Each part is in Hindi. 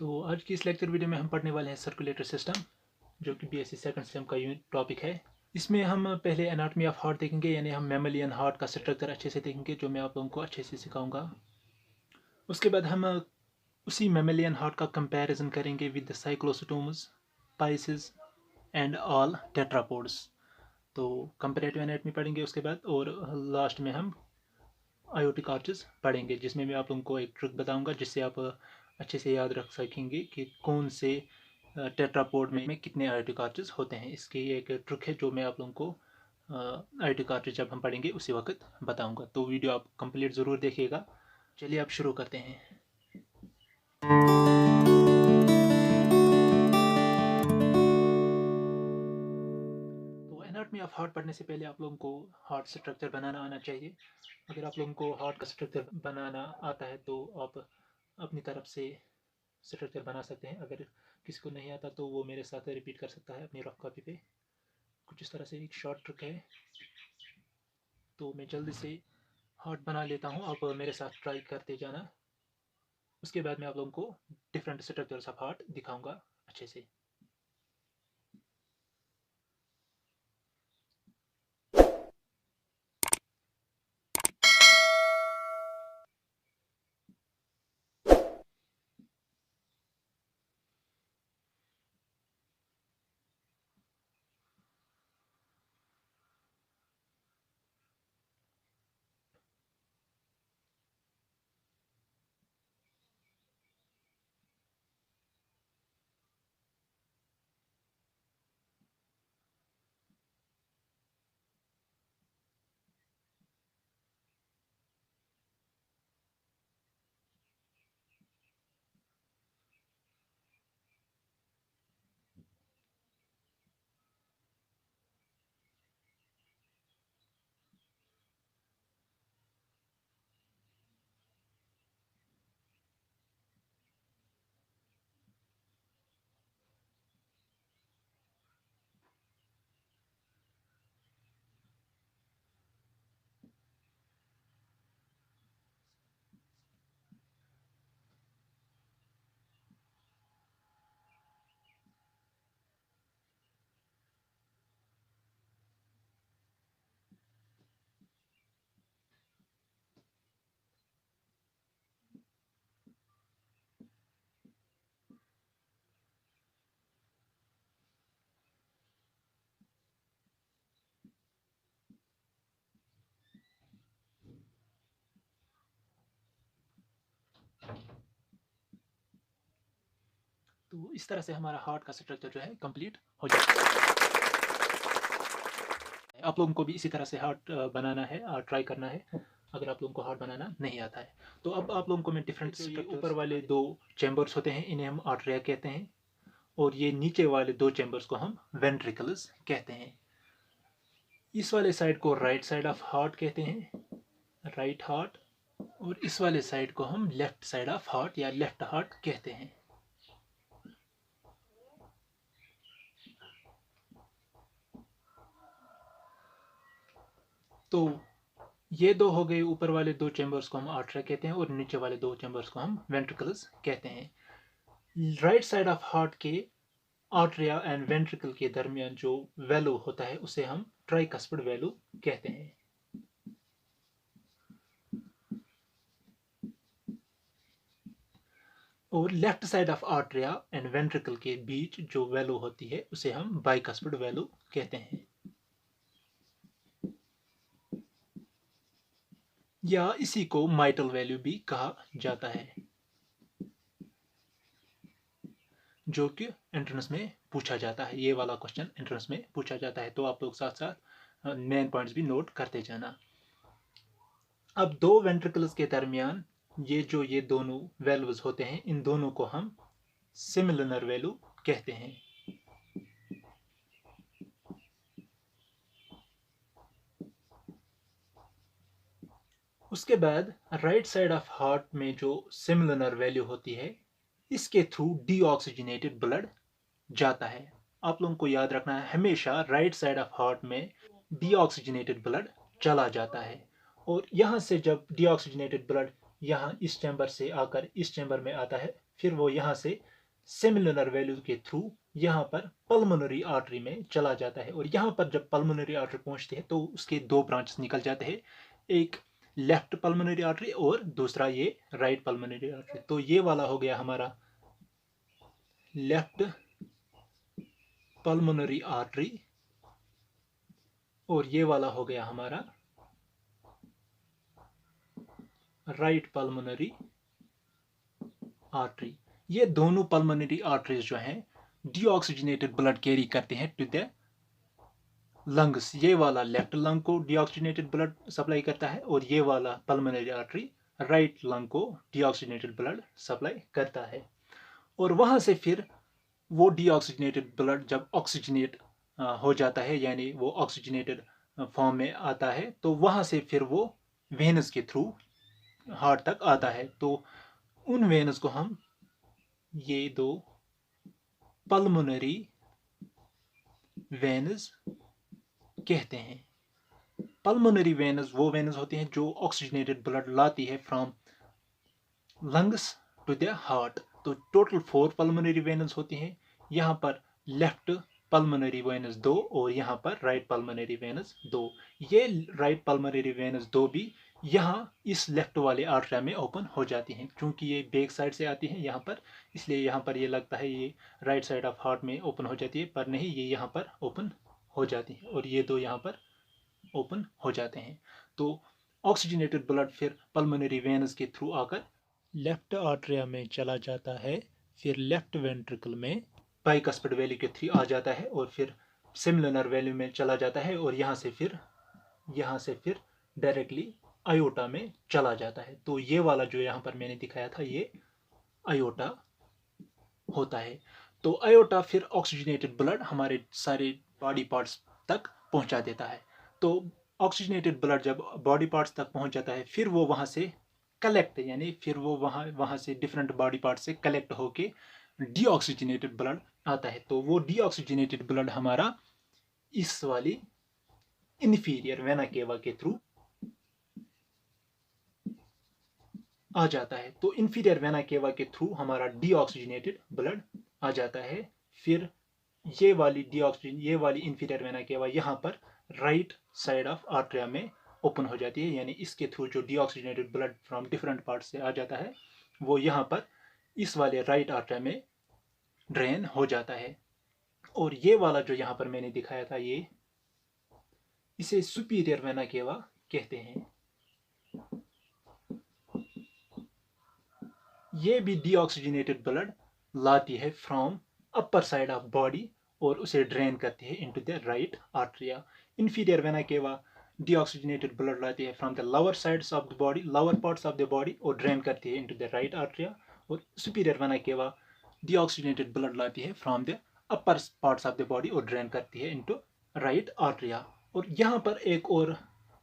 तो आज की इस लेक्चर वीडियो में हम पढ़ने वाले हैं सर्कुलेटरी सिस्टम, जो कि बीएससी सेकंड सेम का यूनिट टॉपिक है। इसमें हम पहले एनाटॉमी ऑफ हार्ट देखेंगे, यानी हम मैमलियन हार्ट का स्ट्रक्चर अच्छे से देखेंगे, जो मैं आप लोगों को अच्छे से सिखाऊंगा। उसके बाद हम उसी मैमलियन हार्ट का कंपैरिजन करेंगे with the cyclostomes, Pisces and all tetrapods. तो कंपैरेटिव एनाटॉमी पढ़ेंगे उसके बाद, और लास्ट में हम आयोटिक आर्चेस पढ़ेंगे, जिसमें मैं आप लोगों को एक ट्रिक बताऊंगा जिससे आप अच्छे से याद रख सकेंगे कि कौन से टेट्रापोड में कितने आयोटिक आर्चेस होते हैं। इसकी एक ट्रिक है जो मैं आप लोगों को आयोटिक आर्चेस जब हम पढ़ेंगे उसी वक्त बताऊंगा। तो वीडियो आप कंप्लीट ज़रूर देखिएगा। चलिए आप शुरू करते हैं। तो एनाटॉमी ऑफ हार्ट पढ़ने से पहले आप लोगों को हार्ट स्ट्रक्चर बनाना आना चाहिए। अगर आप लोगों को हार्ट का स्ट्रक्चर बनाना आता है तो आप अपनी तरफ से स्ट्रक्चर बना सकते हैं। अगर किसी को नहीं आता तो वो मेरे साथ रिपीट कर सकता है अपनी रफ कॉपी पे। कुछ इस तरह से एक शॉर्ट ट्रिक है। तो मैं जल्दी से हार्ट बना लेता हूँ, आप मेरे साथ ट्राई करते जाना। उसके बाद मैं आप लोगों को डिफरेंट स्ट्रक्चर्स ऑफ हार्ट दिखाऊंगा अच्छे से। तो इस तरह से हमारा हार्ट का स्ट्रक्चर जो है कंप्लीट हो जाता है। आप लोगों को भी इसी तरह से हार्ट बनाना है और ट्राई करना है, अगर आप लोगों को हार्ट बनाना नहीं आता है। तो अब आप लोगों को मैं डिफरेंट ऊपर वाले दो चैम्बर्स होते हैं, इन्हें हम आर्टरिया कहते हैं, और ये नीचे वाले दो चैम्बर्स को हम वेंट्रिकल्स कहते हैं। इस वाले साइड को राइट साइड ऑफ हार्ट कहते हैं, राइट हार्ट, और इस वाले साइड को हम लेफ्ट साइड ऑफ हार्ट या लेफ्ट हार्ट कहते हैं। तो ये दो हो गए, ऊपर वाले दो चैम्बर्स को हम आर्टरिया कहते हैं और नीचे वाले दो चैम्बर्स को हम वेंट्रिकल्स कहते हैं। राइट साइड ऑफ हार्ट के आर्टरिया एंड वेंट्रिकल के दरमियान जो वैल्यू होता है उसे हम ट्राइकस्पिड वैल्यू कहते हैं। और left side of atria and ventricle के बीच जो वैल्यू होती है उसे हम बाइकस्पिड वैल्यू कहते हैं, या इसी को माइटल वैल्यू भी कहा जाता है, जो कि एंट्रेंस में पूछा जाता है। ये वाला क्वेश्चन एंट्रेंस में पूछा जाता है, तो आप लोग साथ साथ मेन पॉइंट्स भी नोट करते जाना। अब दो वेंट्रिकल्स के दरमियान ये दोनों वैल्यूज होते हैं, इन दोनों को हम सिमिलर वैल्यू कहते हैं। उसके बाद राइट साइड ऑफ हार्ट में जो सिमिलर वैल्यू होती है, इसके थ्रू डीऑक्सीजनेटेड ब्लड जाता है। आप लोगों को याद रखना है, हमेशा राइट साइड ऑफ हार्ट में डीऑक्सीजनेटेड ब्लड चला जाता है, और यहाँ से जब डीऑक्सीजनेटेड ब्लड यहाँ इस चैम्बर से आकर इस चैम्बर में आता है फिर वो यहाँ से सेमिलुनर वैल्यू के थ्रू यहाँ पर पल्मोनरी आर्टरी में चला जाता है। और यहाँ पर जब पल्मोनरी आर्टरी पहुँचती है तो उसके दो ब्रांचेस निकल जाते हैं, एक लेफ्ट पल्मोनरी आर्टरी और दूसरा ये राइट पल्मोनरी आर्टरी। तो ये वाला हो गया हमारा लेफ्ट पल्मोनरी आर्टरी और ये वाला हो गया हमारा राइट पल्मोनरी आर्टरी। ये दोनों पल्मोनरी आर्टरीज जो हैं डीऑक्सीजनेटेड ब्लड कैरी करते हैं टू द लंग्स। ये वाला लेफ्ट लंग को डीऑक्सीजनेटेड ब्लड सप्लाई करता है और ये वाला पल्मोनरी आर्टरी राइट लंग को डीऑक्सीजनेटेड ब्लड सप्लाई करता है। और वहाँ से फिर वो डीऑक्सीजनेटेड ब्लड जब ऑक्सीजनेट हो जाता है, यानी वो ऑक्सीजनेटेड फॉर्म में आता है, तो वहाँ से फिर वो वेनस के थ्रू हार्ट तक आता है। तो उन वेनस को हम ये दो पल्मोनरी वेनस कहते हैं। पल्मोनरी वेनस वो वेनस होती हैं जो ऑक्सीजनेटेड ब्लड लाती है from lungs to the heart. तो टोटल 4 पल्मोनरी वेनस होती हैं। यहाँ पर लेफ्ट पल्मोनरी वेनस 2 और यहाँ पर राइट पल्मोनरी वेनस 2। ये राइट पल्मोनरी वेनस 2 भी यहाँ इस लेफ्ट वाले आर्टरी में ओपन हो जाती हैं। क्योंकि ये बैक साइड से आती हैं यहाँ पर, इसलिए यहाँ पर ये लगता है ये राइट साइड ऑफ हार्ट में ओपन हो जाती है, पर नहीं, ये यहाँ पर ओपन हो जाती है और ये दो यहाँ पर ओपन हो जाते हैं। तो ऑक्सीजनेटेड ब्लड फिर पल्मोनरी वेनस के थ्रू आकर लेफ्ट आर्टरिया में चला जाता है, फिर लेफ्ट वेंट्रिकल में बाइकस्पिड वैल्यू के थ्रू आ जाता है और फिर सेमिलुनर वैल्यू में चला जाता है और यहाँ से फिर डायरेक्टली आयोटा में चला जाता है। तो ये वाला जो यहाँ पर मैंने दिखाया था ये आयोटा होता है। तो आयोटा फिर ऑक्सीजनेटेड ब्लड हमारे सारे बॉडी पार्ट्स तक पहुंचा देता है। तो ऑक्सीजनेटेड ब्लड जब बॉडी पार्ट्स तक पहुंच जाता है फिर वो वहाँ से कलेक्ट, यानी फिर वो वहाँ से डिफरेंट बॉडी पार्ट से कलेक्ट होके डीऑक्सीजनेटेड ब्लड आता है। तो वो डीऑक्सीजनेटेड ब्लड हमारा इस वाली इन्फीरियर वेना केवा के थ्रू आ जाता है। तो इन्फीरियर वेना केवा के थ्रू हमारा डीऑक्सीजनेटेड ब्लड आ जाता है। फिर ये वाली इन्फीरियर वेना केवा यहाँ पर राइट साइड ऑफ आर्टरिया में ओपन हो जाती है, यानी इसके थ्रू जो deoxygenated blood from different part से आ जाता है वो यहाँ पर इस वाले राइट आर्टरिया में ड्रेन हो जाता है। और ये वाला जो यहाँ पर मैंने दिखाया था ये इसे सुपीरियर वेना केवा कहते हैं। ये भी डीऑक्सीजनेटेड ब्लड लाती है from upper side of body और उसे ड्रेन करती है into the right atria. Inferior vena cava deoxygenated blood लाती है from the lower sides of the body, lower parts of the body और ड्रेन करती है इनटू द राइट आर्टरिया। और superior vena cava deoxygenated blood लाती है from the upper parts of the body और ड्रेन करती है इनटू राइट आर्टरिया। और यहाँ पर एक और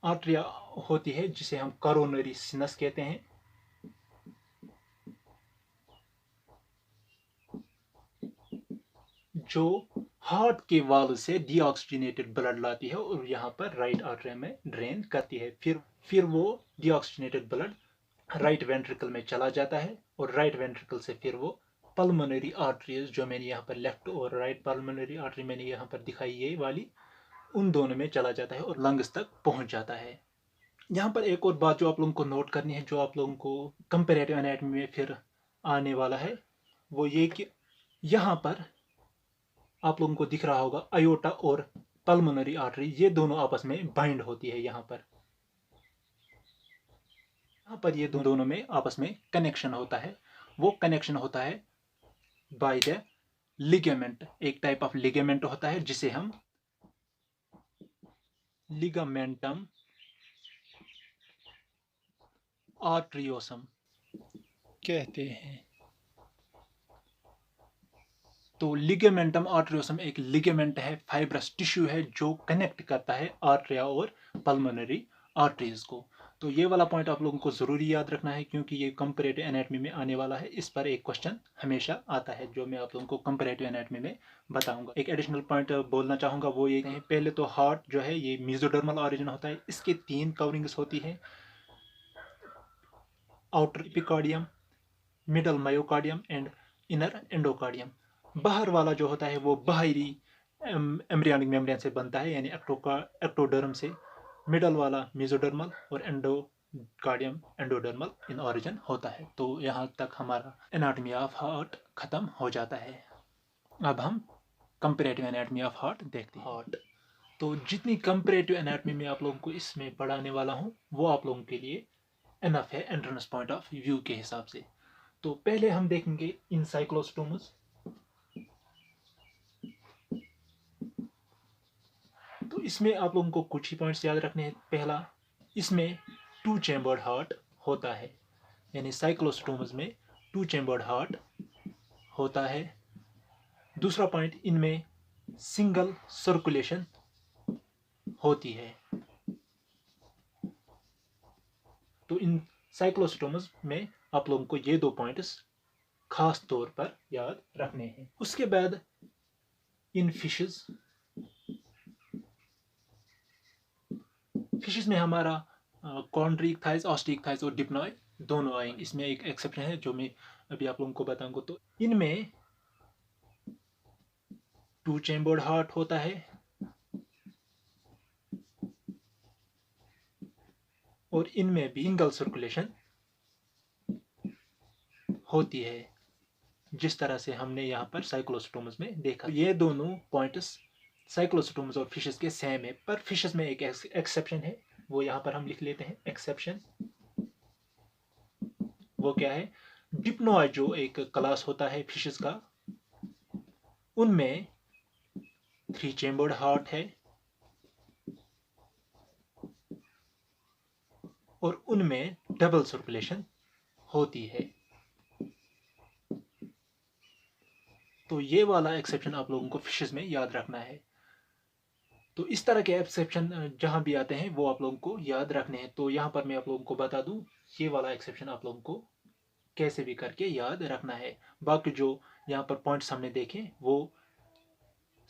आर्टरिया होती है जिसे हम कोरोनरी सिनस कहते हैं। जो हार्ट के वाल से डीऑक्सीजनेटेड ब्लड लाती है और यहाँ पर राइट आर्टरी में ड्रेन करती है। फिर वो डीऑक्सीजनेटेड ब्लड राइट वेंट्रिकल में चला जाता है और राइट वेंट्रिकल से फिर वो पल्मोनरी आर्टरीज जो मैंने यहाँ पर लेफ्ट और राइट पल्मोनरी आर्टरी मैंने यहाँ पर दिखाई ये वाली, उन दोनों में चला जाता है और लंग्स तक पहुँच जाता है। यहाँ पर एक और बात जो आप लोगों को नोट करनी है, जो आप लोगों को कंपैरेटिव एनाटॉमी में फिर आने वाला है, वो ये कि यहाँ पर आप लोगों को दिख रहा होगा आयोटा और पल्मोनरी आर्टरी ये दोनों आपस में बाइंड होती है। यहाँ पर ये दोनों में आपस में कनेक्शन होता है। वो कनेक्शन होता है बाय द लिगामेंट। एक टाइप ऑफ लिगामेंट होता है जिसे हम लिगामेंटम आर्टरियोसम कहते हैं। तो लिगामेंटम आर्टरियोसम एक लिगामेंट है, फाइब्रस टिश्यू है जो कनेक्ट करता है आर्टरिया और पल्मोनरी आर्टरीज को। तो ये वाला पॉइंट आप लोगों को ज़रूरी याद रखना है क्योंकि ये कंपैरेटिव एनाटॉमी में आने वाला है। इस पर एक क्वेश्चन हमेशा आता है जो मैं आप लोगों को कंपैरेटिव एनाटॉमी में बताऊंगा। एक एडिशनल पॉइंट बोलना चाहूँगा वो ये है, पहले तो हार्ट जो है ये मेसोडर्मल ऑरिजिन होता है। इसके 3 कवरिंग्स होती हैं, outer epicardium, middle myocardium and inner endocardium. बाहर वाला जो होता है वो बाहरी एम्ब्रियोनिक मेम्ब्रेन से बनता है यानी एक्टोडर्म से। मिडल वाला मेसोडर्मल और एंडोकार्डियम एंडोडर्मल इन ओरिजिन होता है। तो यहाँ तक हमारा एनाटॉमी ऑफ हार्ट खत्म हो जाता है। अब हम कंपैरेटिव एनाटॉमी ऑफ हार्ट देखते हैं। हार्ट तो जितनी कंपैरेटिव एनाटॉमी में आप लोगों को इसमें पढ़ाने वाला हूँ वो आप लोगों के लिए एनफ है एंट्रेंस पॉइंट ऑफ व्यू के हिसाब से। तो पहले हम देखेंगे इनसाइक्लोस्टोमस। तो इसमें आप लोगों को कुछ ही पॉइंट्स याद रखने हैं। पहला, इसमें 2 चैम्बर्ड हार्ट होता है, यानी साइक्लोस्टोमस में 2 चैम्बर्ड हार्ट होता है। दूसरा पॉइंट, इनमें सिंगल सर्कुलेशन होती है। तो इन साइक्लोस्टोमस में आप लोगों को ये 2 पॉइंट्स खास तौर पर याद रखने हैं। उसके बाद इन फिशेस में हमारा कॉन्ड्रिक थाइस, ऑस्टिक थाइस और डिप्नॉय दोनों आएंगे। इसमें एक एक्सेप्शन है जो मैं अभी आप लोगों को बताऊंगा। तो इनमें 2 चैम्बर्ड हार्ट होता है और इनमें भी सिंगल सर्कुलेशन होती है, जिस तरह से हमने यहाँ पर साइक्लोस्टोमस में देखा। ये दोनों पॉइंट्स साइक्लोस्टोमस और फिशेस के सेम है, पर फिशेस में एक एक्सेप्शन है, वो यहाँ पर हम लिख लेते हैं एक्सेप्शन। वो क्या है? डिप्नॉय जो एक क्लास होता है फिशेस का, उनमें 3 चैम्बर्ड हार्ट है और उनमें डबल सर्कुलेशन होती है। तो ये वाला एक्सेप्शन आप लोगों को फिशेस में याद रखना है। तो इस तरह के एक्सेप्शन जहां भी आते हैं वो आप लोगों को याद रखने हैं। तो यहाँ पर मैं आप लोगों को बता दूं, ये वाला एक्सेप्शन आप लोगों को कैसे भी करके याद रखना है। बाकी जो यहाँ पर पॉइंट्स हमने देखे वो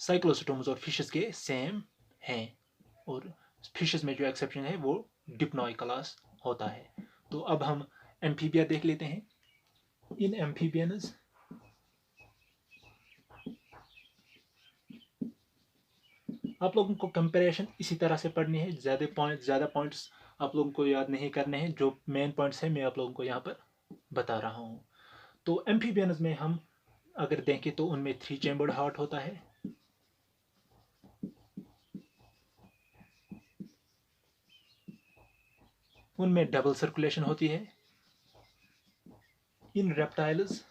साइक्लोस्टोमस और फिशेस के सेम हैं, और फिशेस में जो एक्सेप्शन है वो डिप्नॉय क्लास होता है। तो अब हम एम्फीबिया देख लेते हैं। इन एम्फीबियंस आप लोगों को कंपैरिजन इसी तरह से पढ़नी है। ज़्यादा पॉइंट्स आप लोगों को याद नहीं करने हैं। जो मेन पॉइंट्स हैं मैं आप लोगों को यहाँ पर बता रहा हूँ। तो एम्फीबियंस में हम अगर देखें तो उनमें 3 चैम्बर्ड हार्ट होता है, उनमें डबल सर्कुलेशन होती है। इन रेप्टाइल्स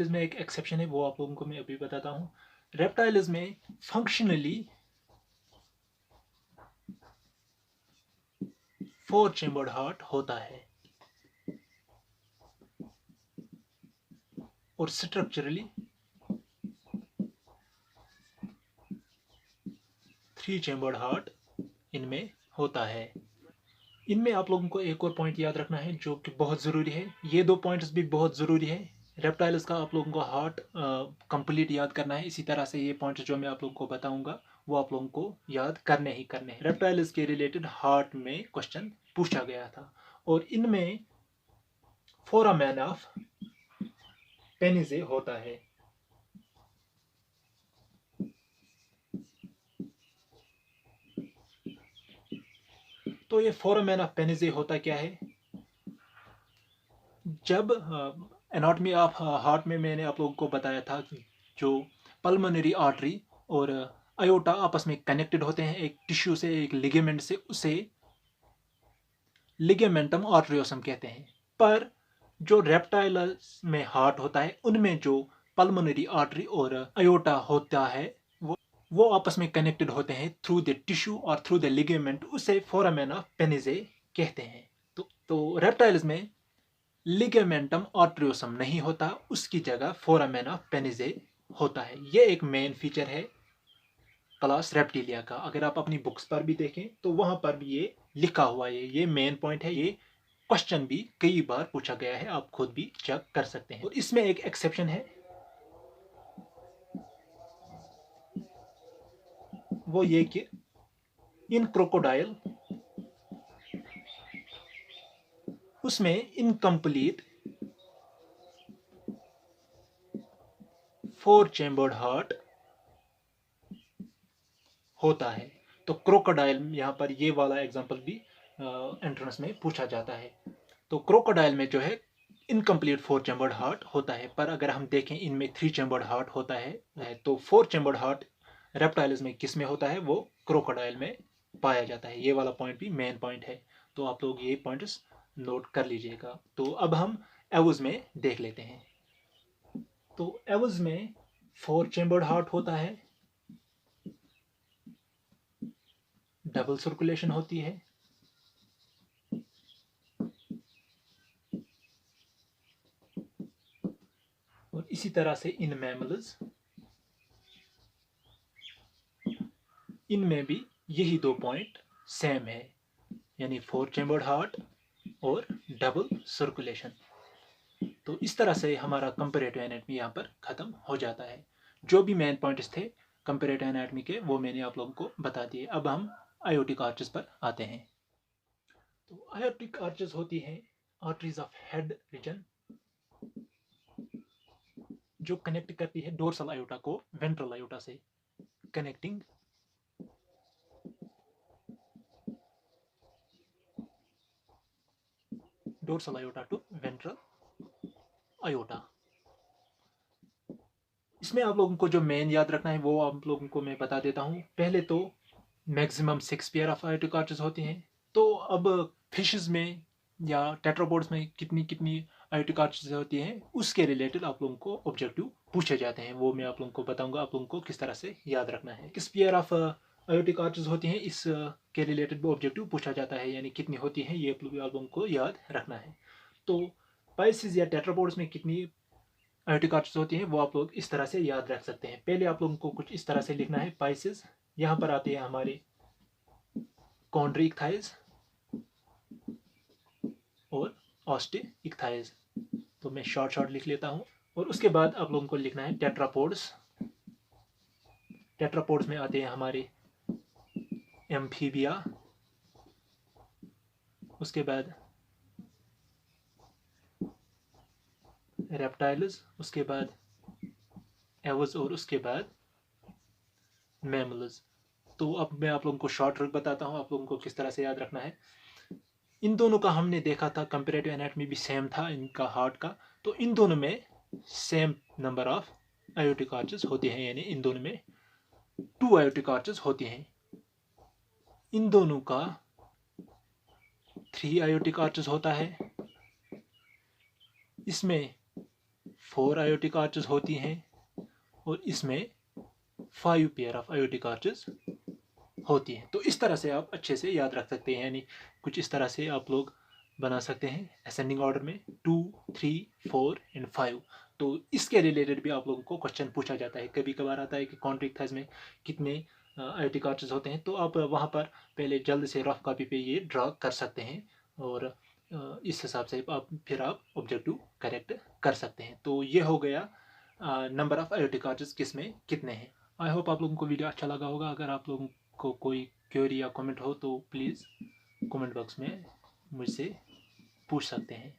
में एक एक्सेप्शन है, वो आप लोगों को मैं अभी बताता हूँ। रेप्टाइल्स में फंक्शनली 4 चैम्बर्ड हार्ट होता है और स्ट्रक्चरली 3 चैम्बर्ड हार्ट इनमें होता है। इनमें आप लोगों को एक और पॉइंट याद रखना है जो कि बहुत ज़रूरी है। ये 2 पॉइंट्स भी बहुत ज़रूरी है। रेप्टाइल्स का आप लोगों को हार्ट कंप्लीट याद करना है। इसी तरह से ये पॉइंट्स जो मैं आप लोगों को बताऊंगा वो आप लोगों को याद करने ही करने हैं। रेप्टाइल्स के रिलेटेड हार्ट में क्वेश्चन पूछा गया था, और इनमें फोरामेन ऑफ पेनिजे होता है। तो ये फोरामेन ऑफ पेनिजे होता क्या है? जब एनाटॉमी ऑफ हार्ट में मैंने आप लोगों को बताया था कि जो पल्मोनरी आर्टरी और अयोटा आपस में कनेक्टेड होते हैं एक टिश्यू से, एक लिगामेंट से, उसे लिगामेंटम आर्टरियोसम कहते हैं। पर जो रेप्टाइल्स में हार्ट होता है उनमें जो पल्मोनरी आर्टरी और अयोटा होता है वो आपस में कनेक्टेड होते हैं थ्रू द टिश्यू और थ्रू द लिगामेंट, उसे फोरामेन ऑफ पेनिजे कहते हैं। तो रेप्टाइल्स में लिगामेंटम आर्टरियोसम नहीं होता, उसकी जगह फोरामेन ऑफ पेनिजे होता है। ये एक मेन फीचर है क्लास रेप्टिलिया का। अगर आप अपनी बुक्स पर भी देखें तो वहां पर भी ये लिखा हुआ है। ये मेन पॉइंट है। ये क्वेश्चन भी कई बार पूछा गया है, आप खुद भी चेक कर सकते हैं। और इसमें एक एक्सेप्शन है, वो ये कि इन क्रोकोडाइल उसमें इनकम्प्लीट 4 चैम्बर्ड हार्ट होता है। तो क्रोकोडाइल, यहाँ पर ये वाला एग्जांपल भी एंट्रेंस में पूछा जाता है। तो क्रोकोडाइल में जो है इनकम्प्लीट 4 चैम्बर्ड हार्ट होता है, पर अगर हम देखें इनमें 3 चैम्बर्ड हार्ट होता है। तो 4 चैम्बर्ड हार्ट रेप्टाइल्स में किस में होता है, वो क्रोकोडाइल में पाया जाता है। ये वाला पॉइंट भी मेन पॉइंट है, तो आप लोग ये पॉइंट्स नोट कर लीजिएगा। तो अब हम एवज में देख लेते हैं। तो एवज में 4 चैम्बर्ड हार्ट होता है, डबल सर्कुलेशन होती है, और इसी तरह से इन मैमल्स, इनमें भी यही 2 पॉइंट सेम है, यानी 4 चैम्बर्ड हार्ट और डबल सर्कुलेशन। तो इस तरह से हमारा कंपैरेटिव एनाटॉमी यहाँ पर खत्म हो जाता है। जो भी मेन पॉइंट्स थे कंपैरेटिव एनाटॉमी के, वो मैंने आप लोगों को बता दिए। अब हम आयोटिक आर्चेस पर आते हैं। तो आयोटिक आर्चेस होती हैं आर्टरीज ऑफ हेड रीजन, जो कनेक्ट करती है डोर्सल आयोटा को वेंट्रल आयोटा से, connecting dorsal aorta to ventral aorta. इसमें आप लोगों को जो मेन याद रखना है वो आप लोगों को मैं बता देता हूँ। पहले तो maximum 6 pair of aortic arches होती हैं। तो अब फिशेस में या टेट्रापोड्स में कितनी कितनी आयोटिक आर्चेस होती हैं, उसके रिलेटेड आप लोगों को ऑब्जेक्टिव पूछे जाते हैं। वो मैं आप लोगों को बताऊंगा, आप लोगों को किस तरह से याद रखना है। किस पेयर ऑफ आयोटिक आर्चेस होती हैं, इस के रिलेटेड भी ऑब्जेक्टिव पूछा जाता है, यानी कितनी होती हैं ये आप लोगों को याद रखना है। तो पाइसिस या टेट्रापोड्स में कितनी आयोटिक आर्चेस होती हैं वो आप लोग इस तरह से याद रख सकते हैं। पहले आप लोगों को कुछ इस तरह से लिखना है। पाइसिस, यहाँ पर आते हैं हमारे कॉन्ड्री-इक्थाइज और ऑस्टी-इक्थाइज। तो मैं शॉर्ट लिख लेता हूँ। और उसके बाद आप लोगों को लिखना है टेट्रापोड्स। टेट्रापोड्स में आते हैं हमारे एम्फीबिया, उसके बाद रेप्टाइल्स, उसके बाद एवज और उसके बाद मैमल्स। तो अब मैं आप लोगों को शॉर्ट ट्रिक बताता हूँ आप लोगों को किस तरह से याद रखना है। इन दोनों का हमने देखा था, कंपैरेटिव एनाटॉमी भी सेम था इनका हार्ट का। तो इन दोनों में same number of aortic arches होती हैं, यानी इन दोनों में 2 आयोटिक आर्चेस होती हैं। इन दोनों का 3 आयोटिक आर्चेस होता है। इसमें 4 आयोटिक आर्चेस होती हैं और इसमें 5 पेयर ऑफ आयोटिक आर्चेस होती हैं। तो इस तरह से आप अच्छे से याद रख सकते हैं, यानी कुछ इस तरह से आप लोग बना सकते हैं असेंडिंग ऑर्डर में 2, 3, 4 एंड 5। तो इसके रिलेटेड भी आप लोगों को क्वेश्चन पूछा जाता है। कभी कभार आता है कि कॉन्ट्रिक्टाइज में कितने आयोटिक आर्चेस होते हैं, तो आप वहाँ पर पहले जल्द से रफ कॉपी पे ये ड्रा कर सकते हैं और इस हिसाब से आप ऑब्जेक्टिव करेक्ट कर सकते हैं। तो ये हो गया नंबर ऑफ आयोटिक आर्चेस किस में कितने हैं। आई होप आप लोगों को वीडियो अच्छा लगा होगा। अगर आप लोगों को कोई क्वेरी या कमेंट हो तो प्लीज़ कमेंट बॉक्स में मुझसे पूछ सकते हैं।